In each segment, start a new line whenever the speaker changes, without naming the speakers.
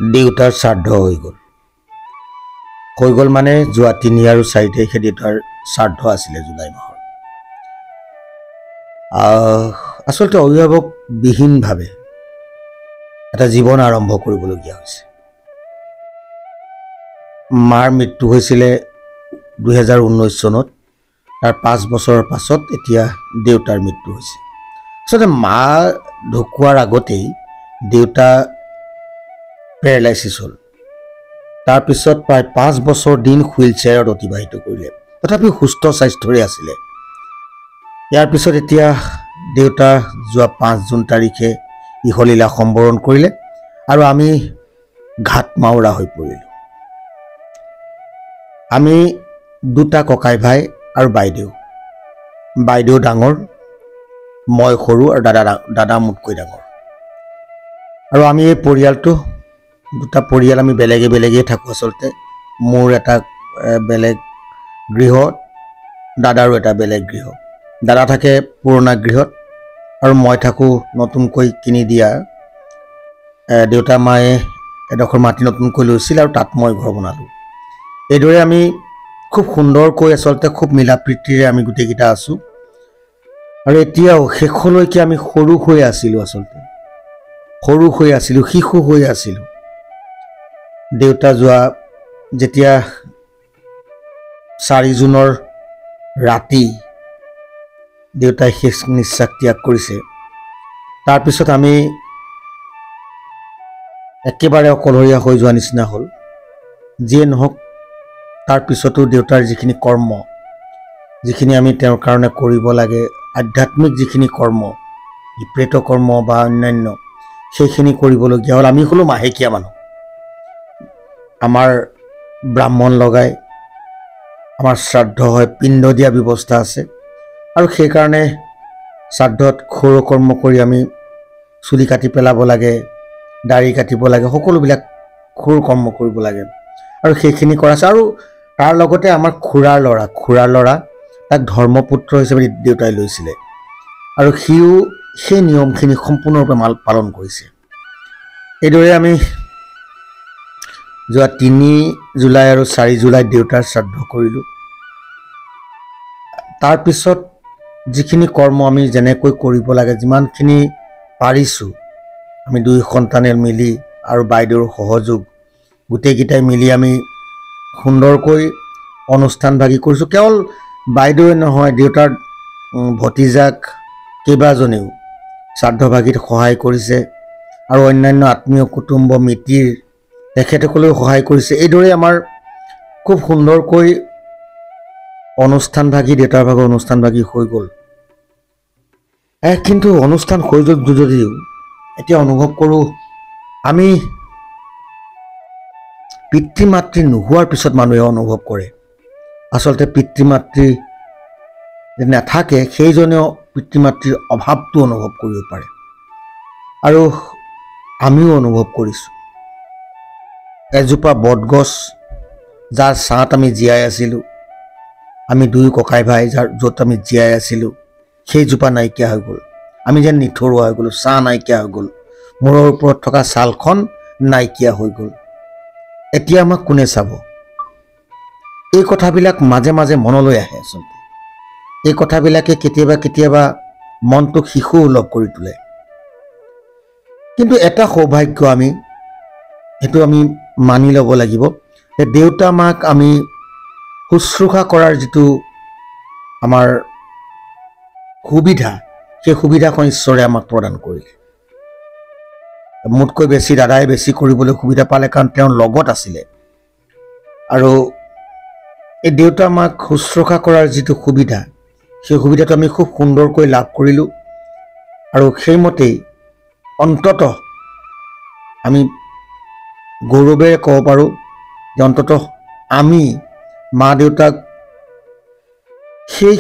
দেউতাৰ শ্ৰাদ্ধ হৈ গ'ল মানে যোৱা 3 আৰু 4 তাৰিখে দেউতাৰ শ্ৰাদ্ধ আছিলে জুলাই মাহৰ। আচলতে অভিভাৱকবিহীনভাৱে এটা জীৱন আৰম্ভ কৰিবলগীয়া হৈছে। মাৰ মৃত্যু হৈছিলে 2019 চনত। তাৰ 5 বছৰৰ পাছত এতিয়া দেউতাৰ মৃত্যু হৈছে। আচলতে মা ঢুকুৱাৰ আগতেই দেউতা পেৰালাইচিছ হ'ল। তাৰপিছত প্ৰায় 5 বছৰ দিন হুইল চেয়াৰত অতিবাহিত কৰিলে, তথাপি সুস্থ স্বাস্থ্যৰে আছিলে। ইয়াৰ পিছত এতিয়া দেউতা যোৱা 5 জুন তাৰিখে ইহলীলা সম্বৰণ কৰিলে আৰু আমি ঘাট মাউৰা হৈ পৰিলোঁ। আমি 2টা ককাই ভাই আৰু বাইদেউ ডাঙৰ, মই সৰু আৰু দাদা মোতকৈ ডাঙৰ। আৰু আমি এই পৰিয়ালটো 2টা পৰিয়াল আমি বেলেগে থাকোঁ। আচলতে মোৰ এটা বেলেগ গৃহ, দাদাৰো এটা বেলেগ গৃহ। দাদা থাকে পুৰণা গৃহত আৰু মই থাকোঁ নতুনকৈ কিনি দিয়া। দেউতা মায়ে এডোখৰ মাটি নতুনকৈ লৈছিল আৰু তাত মই ঘৰ বনালোঁ। এইদৰে আমি খুব সুন্দৰকৈ আচলতে খুব মিলা প্ৰীতিৰে আমি গোটেইকেইটা আছোঁ। আৰু এতিয়াও শেষলৈকে আমি সৰু হৈ আছিলোঁ, শিশু হৈ আছিলোঁ। দেউতা যোৱা যেতিয়া 4 জুনৰ ৰাতি দেউতাই শেষ নিশ্বাস ত্যাগ কৰিছে, তাৰপিছত আমি একেবাৰে অকলশৰীয়া হৈ যোৱা নিচিনা হ'ল। যিয়ে নহওক, তাৰপিছতো দেউতাৰ যিখিনি কৰ্ম, যিখিনি আমি তেওঁৰ কাৰণে কৰিব লাগে, আধ্যাত্মিক যিখিনি কৰ্ম, প্ৰেত কৰ্ম বা অন্যান্য, সেইখিনি কৰিবলগীয়া হ'ল। আমি হ'লো মাহেকীয়া মানুহ। আমাৰ ব্ৰাহ্মণ লগাই আমাৰ শ্ৰাদ্ধ হয়, পিণ্ড দিয়া ব্যৱস্থা আছে। আৰু সেইকাৰণে শ্ৰাদ্ধত সৰু কৰ্ম কৰি আমি চুলি কাটি পেলাব লাগে, দাড়ি কাটিব লাগে, সকলোবিলাক সৰু কৰ্ম কৰিব লাগে। আৰু সেইখিনি কৰা আছে। আৰু তাৰ লগতে আমাৰ খুৰাৰ ল'ৰা তাক ধৰ্মপুত্ৰ হিচাপে দেউতাই লৈছিলে আৰু সিও সেই নিয়মখিনি সম্পূৰ্ণৰূপে পালন কৰিছে। এইদৰে আমি যোৱা 3 জুলাই আৰু 4 জুলাইত দেউতাৰ শ্ৰাদ্ধ কৰিলোঁ। তাৰপিছত যিখিনি কৰ্ম আমি যেনেকৈ কৰিব লাগে, যিমানখিনি পাৰিছোঁ, আমি 2 সন্তানে মিলি আৰু বাইদেউৰ সহযোগ, গোটেইকেইটাই মিলি আমি সুন্দৰকৈ অনুষ্ঠানভাগী কৰিছোঁ। কেৱল বাইদেৱে নহয়, দেউতাৰ ভতিজাক কেইবাজনেও শ্ৰাদ্ধভাগীত সহায় কৰিছে আৰু অন্যান্য আত্মীয় কুটুম্ব মিতিৰ তেখেতসকলেও সহায় কৰিছে। এইদৰে আমাৰ খুব সুন্দৰকৈ দেউতাৰ ভাগৰ অনুষ্ঠানভাগী হৈ গ'ল। কিন্তু অনুষ্ঠান হৈ গ'ল যদিও এতিয়া অনুভৱ কৰোঁ, আমি পিতৃ মাতৃ নোহোৱাৰ পিছত মানুহে অনুভৱ কৰে আচলতে পিতৃ মাতৃ যদি নাথাকে, সেইজনেও পিতৃ মাতৃৰ অভাৱটো অনুভৱ কৰিব পাৰে। আৰু আমিও অনুভৱ কৰিছোঁ। এজোপা বটগছ যাৰ ছাঁত আমি জীয়াই আছিলোঁ, আমি 2 ককাই ভাই য'ত আমি জীয়াই আছিলোঁ, সেইজোপা নাইকিয়া হৈ গ'ল। আমি যেন নিথৰুৱা হৈ গ'লোঁ, ছাঁ নাইকিয়া হৈ গ'ল, মূৰৰ ওপৰত থকা ছালখন নাইকিয়া হৈ গ'ল। এতিয়া আমাক কোনে চাব? এই কথাবিলাক মাজে মাজে মনলৈ আহে। আচলতে এই কথাবিলাকে কেতিয়াবা মনটোক শিশুসুলভ কৰি তোলে। কিন্তু এটা সৌভাগ্য, সেইটো আমি মানি ল'ব লাগিব যে দেউতা মাক আমি শুশ্ৰূষা কৰাৰ যিটো আমাৰ সুবিধা, সেই সুবিধাখন ঈশ্বৰে আমাক প্ৰদান কৰিলে। মোতকৈ বেছি দাদাই বেছি কৰিবলৈ সুবিধা পালে, কাৰণ তেওঁৰ লগত আছিলে। আৰু এই দেউতা মাক শুশ্ৰূষা কৰাৰ যিটো সুবিধা, সেই সুবিধাটো আমি খুব সুন্দৰকৈ লাভ কৰিলোঁ। আৰু সেইমতেই অন্ততঃ আমি গৌৰৱেৰে ক'ব পাৰোঁ যে অন্ততঃ আমি মা দেউতাক সেই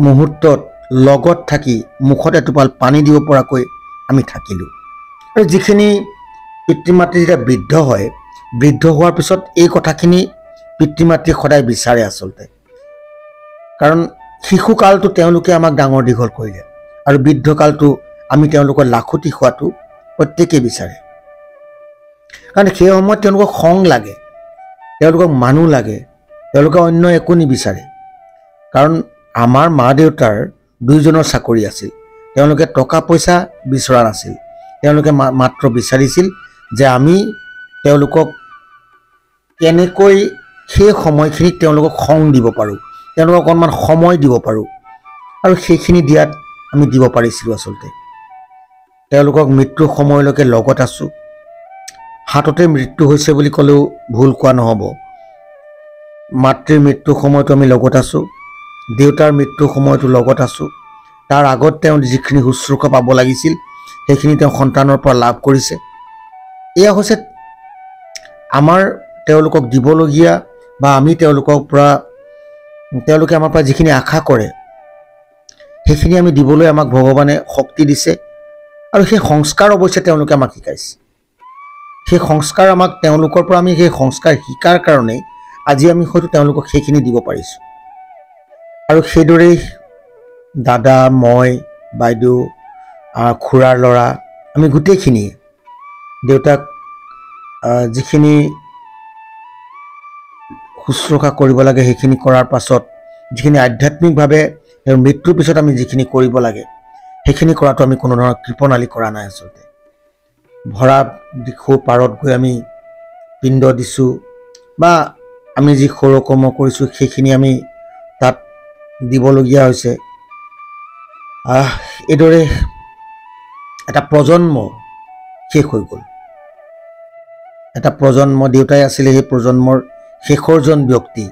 মুহূৰ্তত লগত থাকি মুখত এটোপাল পানী দিব পৰাকৈ আমি থাকিলোঁ। আৰু যিখিনি পিতৃ মাতৃ যেতিয়া বৃদ্ধ হোৱাৰ পিছত এই কথাখিনি পিতৃ মাতৃয়ে সদায় বিচাৰে আচলতে। কাৰণ শিশুকালটো তেওঁলোকে আমাক ডাঙৰ দীঘল কৰিলে আৰু বৃদ্ধকালটো আমি তেওঁলোকৰ লাখুটি খোৱাটো প্ৰত্যেকেই বিচাৰে। কাৰণ সেই সময়ত তেওঁলোকক খং লাগে, তেওঁলোকক মানুহ লাগে, তেওঁলোকে অন্য একো নিবিচাৰে। কাৰণ আমাৰ মা দেউতাৰ দুইজনৰ চাকৰি আছিল, তেওঁলোকে টকা পইচা বিচৰা নাছিল, তেওঁলোকে মাত্ৰ বিচাৰিছিল যে আমি তেওঁলোকক কেনেকৈ সেই সময়খিনিত তেওঁলোকক খং দিব পাৰোঁ, তেওঁলোকক অকণমান সময় দিব পাৰোঁ, আৰু সেইখিনি দিয়াত আমি দিব পাৰিছিলোঁ। আচলতে তেওঁলোকক মৃত্যুৰ সময়লৈকে লগত আছোঁ। হাততে মৃত্যু হৈছে বুলি ক'লেও ভুল কোৱা নহ'ব। মাতৃৰ মৃত্যুৰ সময়তো আমি লগত আছোঁ, দেউতাৰ মৃত্যুৰ সময়তো লগত আছোঁ। তাৰ আগত তেওঁ যিখিনি শুশ্ৰূষা পাব লাগিছিল সেইখিনি তেওঁ সন্তানৰ পৰা লাভ কৰিছে। এয়া হৈছে আমাৰ তেওঁলোকক দিবলগীয়া, বা আমি তেওঁলোকে আমাৰ পৰা যিখিনি আশা কৰে সেইখিনি আমি দিবলৈ আমাক ভগৱানে শক্তি দিছে। আৰু সেই সংস্কাৰ অৱশ্যে তেওঁলোকে আমাক শিকাইছে। সেই সংস্কাৰ আমাক তেওঁলোকৰ পৰা আমি সেই সংস্কাৰ শিকাৰ কাৰণেই আজি আমি হয়তো তেওঁলোকক সেইখিনি দিব পাৰিছোঁ। আৰু সেইদৰেই দাদা, মই, বাইদেউ, খুৰাৰ ল'ৰা, আমি গোটেইখিনিয়ে দেউতাক যিখিনি শুশ্ৰূষা কৰিব লাগে সেইখিনি কৰাৰ পাছত, যিখিনি আধ্যাত্মিকভাৱে মৃত্যুৰ পিছত আমি যিখিনি কৰিব লাগে সেইখিনি কৰাটো আমি কোনো ধৰণৰ কৃপণালি কৰা নাই। আচলতে ভৰা দিশৰ পাৰত গৈ আমি পিণ্ড দিছোঁ, বা আমি যি সৰু কৰ্ম কৰিছোঁ সেইখিনি আমি তাত দিবলগীয়া হৈছে। এইদৰে এটা প্ৰজন্ম শেষ হৈ গ'ল। এটা প্ৰজন্ম, দেউতাই আছিলে সেই প্ৰজন্মৰ শেষৰজন ব্যক্তি,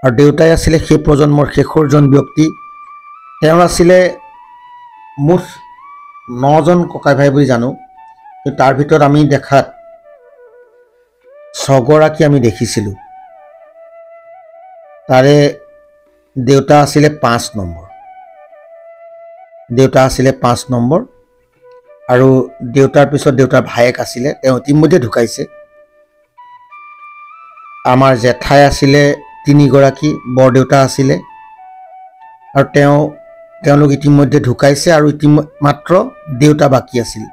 আৰু দেউতাই আছিলে সেই প্ৰজন্মৰ শেষৰজন ব্যক্তি। তেওঁৰ আছিলে মুঠ 9জন ককাই ভাই বুলি জানো, কিন্তু তাৰ ভিতৰত আমি দেখাত 6গৰাকী আমি দেখিছিলোঁ। তাৰে দেউতা আছিলে 5 নম্বৰ, দেউতা আছিলে 5 নম্বৰ, আৰু দেউতাৰ পিছত দেউতাৰ ভায়েক আছিলে, তেওঁ ইতিমধ্যে ঢুকাইছে। আমাৰ জেঠাই আছিলে 3গৰাকী, বৰদেউতা আছিলে, আৰু তেওঁলোক ইতিমধ্যে ঢুকাইছে, আৰু মাত্ৰ দেউতা বাকী আছিল।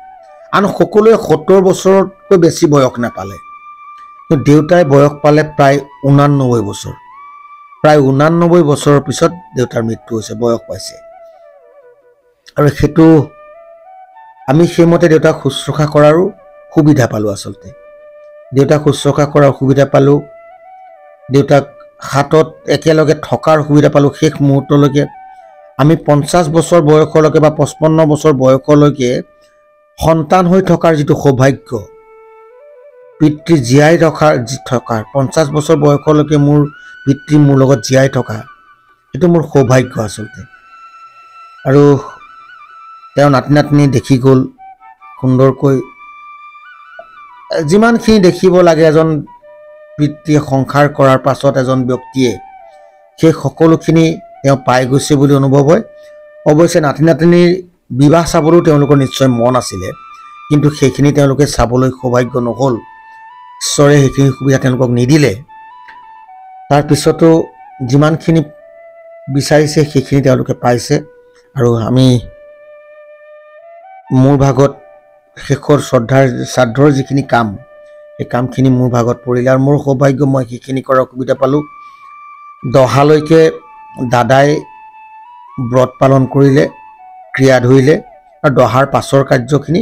আন সকলোৱে 70 বছৰতকৈ বেছি বয়স নাপালে, কিন্তু দেউতাই বয়স পালে প্ৰায় 89 বছৰ। প্ৰায় 89 বছৰৰ পিছত দেউতাৰ মৃত্যু হৈছে, বয়স পাইছে। আৰু সেইটো আমি সেইমতে দেউতাক শুশ্ৰূষা কৰাৰো সুবিধা পালোঁ। আচলতে দেউতাক শুশ্ৰূষা কৰাৰ সুবিধা পালোঁ, দেউতাক হাতত একেলগে থকাৰ সুবিধা পালোঁ শেষ মুহূৰ্তলৈকে। আমি 50 বছৰ বয়সলৈকে বা 55 বছৰ বয়সলৈকে সন্তান হৈ থকাৰ যিটো সৌভাগ্য, পিতৃ জীয়াই থকাৰ 50 বছৰ বয়সলৈকে মোৰ পিতৃ মোৰ লগত জীয়াই থকা, সেইটো মোৰ সৌভাগ্য আচলতে। আৰু তেওঁ নাতি নাতিনী দেখি গ'ল সুন্দৰকৈ। যিমানখিনি দেখিব লাগে এজন পিতৃয়ে সংসাৰ কৰাৰ পাছত এজন ব্যক্তিয়ে, সেই সকলোখিনি তেওঁ পাই গৈছে বুলি অনুভৱ হয়। অৱশ্যে নাতি নাতিনীৰ বিবাহ চাবলৈও তেওঁলোকৰ নিশ্চয় মন আছিলে, কিন্তু সেইখিনি তেওঁলোকে চাবলৈ সৌভাগ্য নহ'ল, ঈশ্বৰে সেইখিনি সুবিধা তেওঁলোকক নিদিলে। তাৰপিছতো যিমানখিনি বিচাৰিছে সেইখিনি তেওঁলোকে পাইছে। আৰু আমি মোৰ ভাগত শেষৰ শ্ৰাদ্ধৰ যিখিনি কাম, সেই কামখিনি মোৰ ভাগত পৰিলে, আৰু মোৰ সৌভাগ্য, মই সেইখিনি কৰাৰ সুবিধা পালোঁ। দহালৈকে দাদাই ব্ৰত পালন কৰিলে, ক্ৰিয়া ধৰিলে, আৰু দহাৰ পাছৰ কাৰ্যখিনি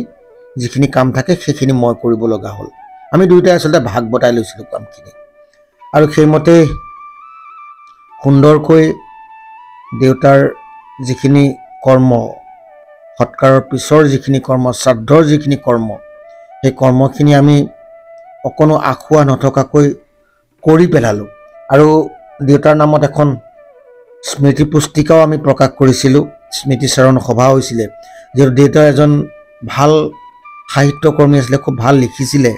যিখিনি কাম থাকে সেইখিনি মই কৰিব লগা হ'ল। আমি দুয়োটাই আচলতে ভাগ বটাই লৈছিলোঁ কামখিনি, আৰু সেইমতেই সুন্দৰকৈ দেউতাৰ যিখিনি কৰ্ম, সৎকাৰৰ পিছৰ যিখিনি কৰ্ম, শ্ৰাদ্ধৰ যিখিনি কৰ্ম, সেই কৰ্মখিনি আমি অকণো আঁসোৱা নথকাকৈ কৰি পেলালোঁ। আৰু দেউতাৰ নামত এখন স্মৃতি পুস্তিকাও আমি প্ৰকাশ কৰিছিলোঁ, স্মৃতিচাৰণ সভা হৈছিলে। যিহেতু দেউতা এজন ভাল সাহিত্যকৰ্মী আছিলে, খুব ভাল লিখিছিলে,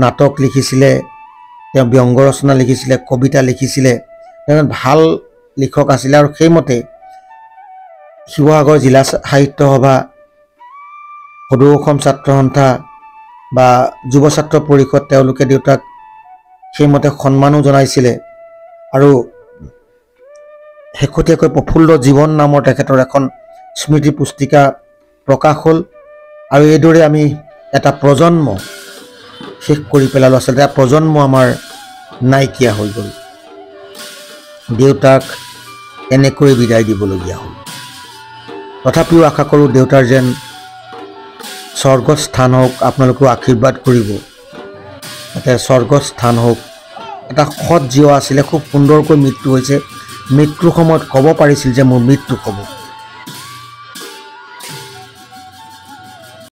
নাটক লিখিছিলে, তেওঁ ব্যংগ ৰচনা লিখিছিলে, কবিতা লিখিছিলে, তেওঁ ভাল লিখক আছিলে। আৰু সেইমতে শিৱসাগৰ জিলা সাহিত্য সভা, সদৌ অসম ছাত্ৰ সন্থা বা যুৱ ছাত্ৰ পৰিষদ, তেওঁলোকে দেউতাক সেইমতে সন্মানো জনাইছিলে। আৰু শেহতীয়াকৈ প্ৰফুল্ল জীৱন নামৰ তেখেতৰ এখন স্মৃতি পুস্তিকা প্ৰকাশ হ'ল। আৰু এইদৰে আমি এটা প্ৰজন্ম শেষ কৰি পেলালোঁ। আচলতে প্ৰজন্ম আমাৰ নাইকিয়া হৈ গ'ল। দেউতাক এনেকৈ বিদায় দিবলগীয়া হ'ল। তথাপিও আশা কৰোঁ দেউতাৰ যেন স্বৰ্গস্থান হওক, আপোনালোকেও আশীৰ্বাদ কৰিব যাতে স্বৰ্গস্থান হওক। এটা সৎ জীৱ আছিলে, খুব সুন্দৰকৈ মৃত্যু হৈছে। মৃত্যুৰ সময়ত ক'ব পাৰিছিল যে মোৰ মৃত্যু হ'ব।